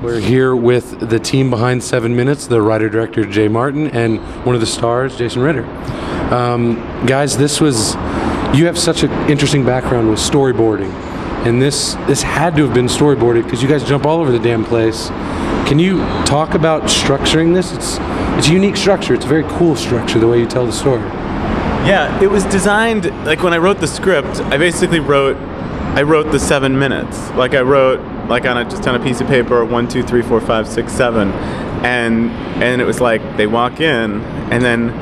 We're here with the team behind 7 Minutes, the writer-director Jay Martin, and one of the stars, Jason Ritter. Guys, you have such an interesting background with storyboarding, and this had to have been storyboarded because you guys jump all over the damn place. Can you talk about structuring this? It's a unique structure. It's a very cool structure, the way you tell the story. Yeah, it was designed, like when I wrote the script, I basically wrote the 7 minutes. Like I wrote, like just on a piece of paper, 1, 2, 3, 4, 5, 6, 7, and it was like they walk in, and then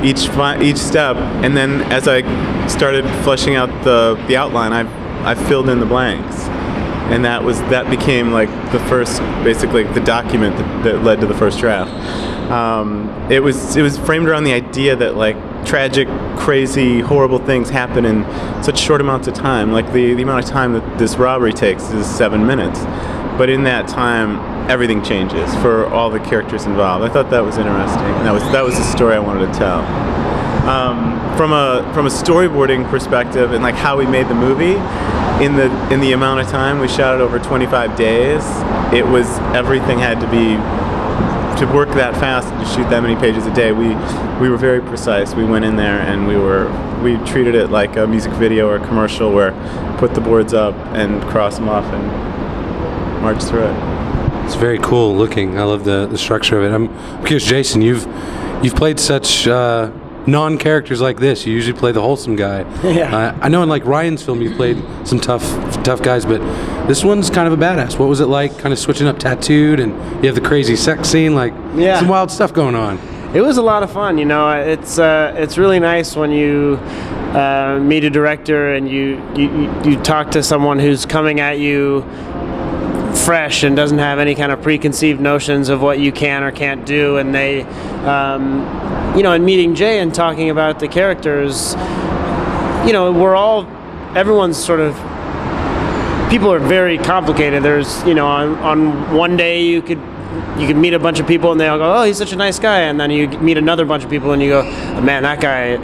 each step, and then as I started fleshing out the outline, I filled in the blanks, and that became like the first, basically the document that led to the first draft. It was framed around the idea that like tragic, crazy, horrible things happen in such short amounts of time. Like the amount of time that this robbery takes is 7 minutes, but in that time everything changes for all the characters involved. I thought that was interesting, and that was the story I wanted to tell. From a storyboarding perspective, and like how we made the movie, in the amount of time we shot it over 25 days, everything had to work that fast and to shoot that many pages a day. We were very precise. We went in there and we treated it like a music video or a commercial, where put the boards up and cross them off and march through it. It's very cool looking. I love the structure of it. I'm curious, Jason, you've played such non-characters like this. You usually play the wholesome guy. Yeah. I know in like Ryan's film you played some tough guys, but this one's kind of a badass. What was it like, kind of switching up tattooed, and you have the crazy sex scene, like some wild stuff going on? It was a lot of fun, you know. It's really nice when you meet a director and you talk to someone who's coming at you fresh and doesn't have any kind of preconceived notions of what you can or can't do, and they you know, and meeting Jay and talking about the characters, you know, everyone's sort of, people are very complicated. There's, you know, on one day you could meet a bunch of people and they all go, oh, he's such a nice guy, and then you meet another bunch of people and you go, oh, man, that guy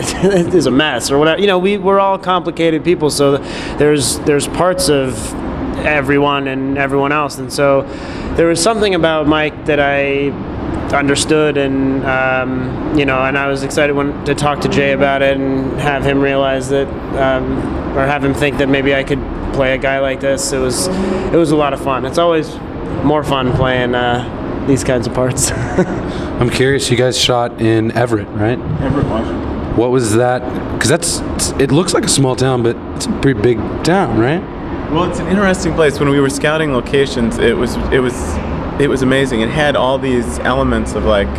is a mess, or whatever. You know, we're all complicated people, so there's parts of everyone and everyone else, and so there was something about Mike that I understood, and you know, and I was excited to talk to Jay about it and have him realize that, or have him think that maybe I could play a guy like this. It was a lot of fun. It's always more fun playing these kinds of parts. I'm curious, you guys shot in Everett, right? Everett, Washington. What was that? Because it looks like a small town, but it's a pretty big town, right? Well, it's an interesting place. When we were scouting locations, it was amazing. It had all these elements of like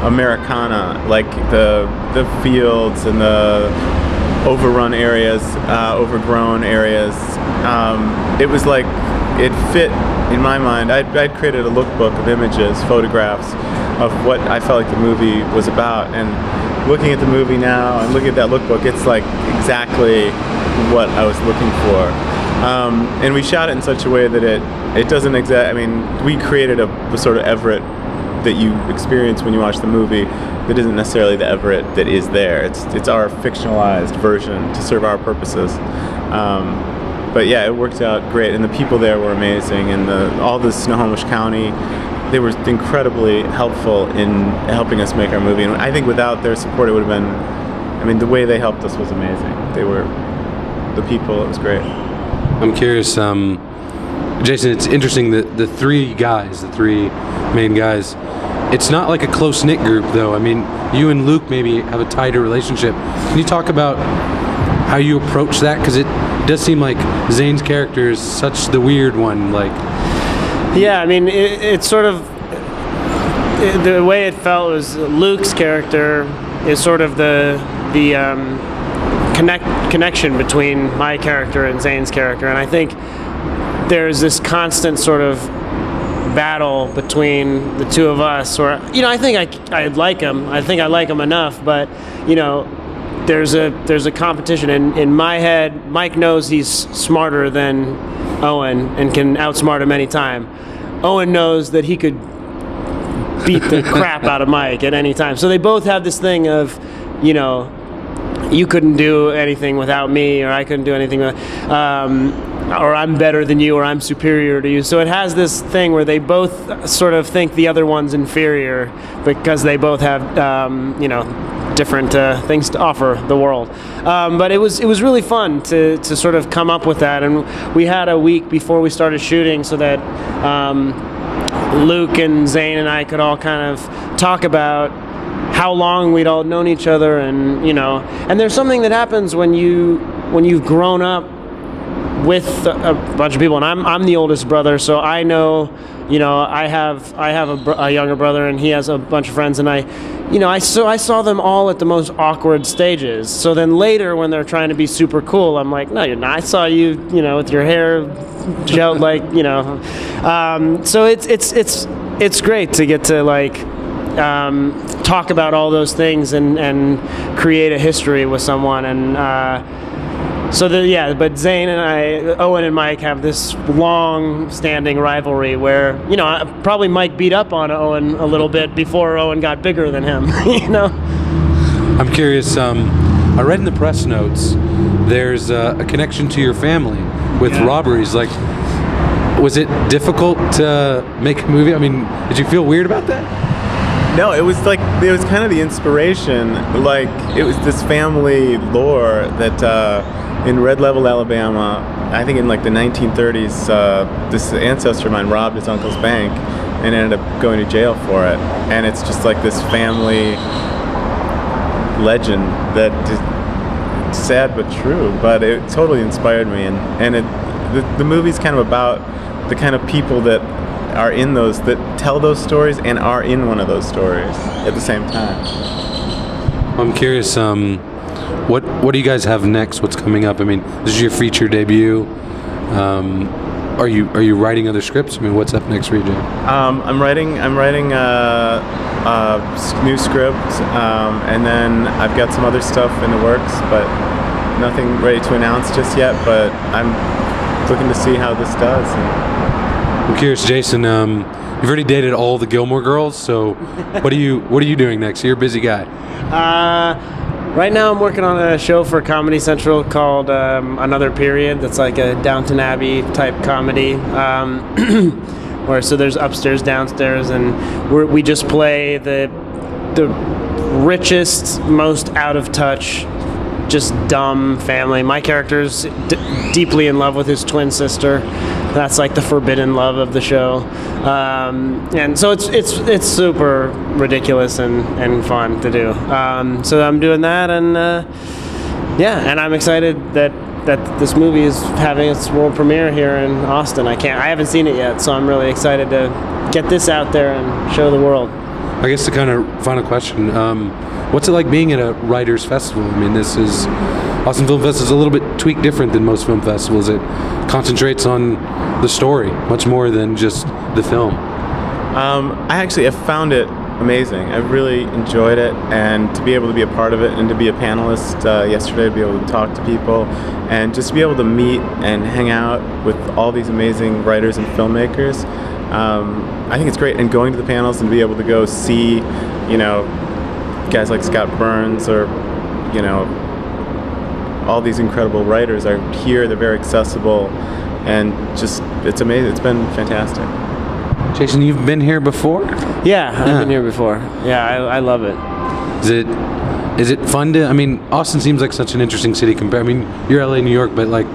Americana, like the fields and the overrun areas, overgrown areas. It was like, it fit in my mind. I'd created a lookbook of images, photographs of what I felt like the movie was about, and looking at the movie now and looking at that lookbook, it's like exactly what I was looking for. And we shot it in such a way that it doesn't I mean, we created the sort of Everett that you experience when you watch the movie that isn't necessarily the Everett that is there. It's our fictionalized version to serve our purposes. But yeah, it worked out great, and the people there were amazing, and all the Snohomish County, they were incredibly helpful in helping us make our movie. And I think without their support, it would have been, I mean, the way they helped us was amazing. They were, the people, it was great. I'm curious, Jason, it's interesting that the three main guys, it's not like a close-knit group, though. I mean, you and Luke maybe have a tighter relationship. Can you talk about how you approach that? Because it does seem like Zane's character is such the weird one, like. Yeah, I mean, it's sort of, the way it felt was Luke's character is sort of the connection between my character and Zane's character, and I think there's this constant sort of battle between the two of us, or, you know, I think I like him. I think I like him enough, but, you know, there's a competition. In my head, Mike knows he's smarter than Owen and can outsmart him anytime. Owen knows that he could beat the crap out of Mike at any time. So they both have this thing of, you know, you couldn't do anything without me, or I couldn't do anything without, or I'm better than you, or I'm superior to you. So it has this thing where they both sort of think the other one's inferior because they both have, you know, different things to offer the world. But it was really fun to sort of come up with that, and we had a week before we started shooting so that Luke and Zane and I could all kind of talk about how long we'd all known each other, and you know, and there's something that happens when you've grown up with a bunch of people, and I'm the oldest brother, so I know, you know, I have a younger brother, and he has a bunch of friends, and I saw them all at the most awkward stages. So then later, when they're trying to be super cool, I'm like, no, you're not. I saw you, you know, with your hair gelled, like, you know. So it's great to get to like talk about all those things and create a history with someone. And but Zane and Owen and Mike have this long-standing rivalry where, you know, probably Mike beat up on Owen a little bit before Owen got bigger than him, you know? I'm curious, I read in the press notes there's a connection to your family with robberies. Like, was it difficult to make a movie? I mean, did you feel weird about that? No, it was kind of the inspiration. Like, it was this family lore that in Red Level, Alabama, I think in like the 1930s, this ancestor of mine robbed his uncle's bank and ended up going to jail for it. And it's just like this family legend that is sad but true. But it totally inspired me, and the movie's kind of about the kind of people that are in those, that tell those stories and are in one of those stories at the same time. I'm curious, what do you guys have next? What's coming up? I mean, this is your feature debut. Are you writing other scripts? I mean, what's up next for you, Jay? I'm writing a new script, and then I've got some other stuff in the works, but nothing ready to announce just yet. But I'm looking to see how this does. I'm curious, Jason. You've already dated all the Gilmore Girls, so what are you doing next? You're a busy guy. Right now I'm working on a show for Comedy Central called Another Period. That's like a Downton Abbey type comedy, where so there's upstairs, downstairs, and we just play the richest, most out of touch, just dumb family. My character's deeply in love with his twin sister. That's like the forbidden love of the show, and so it's super ridiculous and fun to do. So I'm doing that, and and I'm excited that this movie is having its world premiere here in Austin. I haven't seen it yet, so I'm really excited to get this out there and show the world. I guess the kind of final question, what's it like being at a writers' festival? I mean, this is Austin Film Fest is a little bit tweaked different than most film festivals. It concentrates on the story much more than just the film. I actually have found it amazing. I've really enjoyed it, and to be able to be a part of it and to be a panelist yesterday, to be able to talk to people and just to be able to meet and hang out with all these amazing writers and filmmakers. I think it's great, and going to the panels and to be able to go see, you know, guys like Scott Burns, or, you know, all these incredible writers are here. They're very accessible, and just, it's amazing. It's been fantastic. Jason, you've been here before? Yeah, I've been here before. Yeah, I love it. Is it fun to, I mean, Austin seems like such an interesting city compared, I mean, you're LA, New York, but like,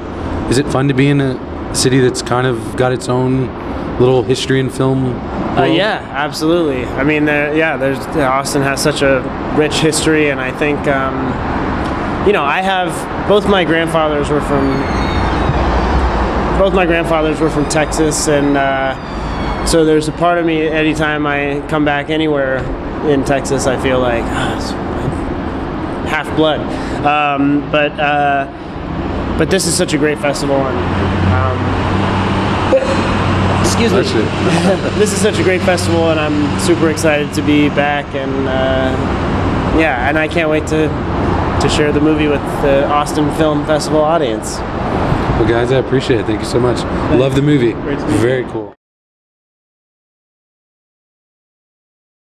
is it fun to be in a city that's kind of got its own little history in film? Yeah, absolutely. I mean, Austin has such a rich history, and I think, you know, both my grandfathers were from Texas, and so there's a part of me, anytime I come back anywhere in Texas, I feel like it's half blood. But this is such a great festival, and excuse me. This is such a great festival, and I'm super excited to be back, and and I can't wait to share the movie with the Austin Film Festival audience. Well, guys, I appreciate it. Thank you so much. Love the movie. Very cool.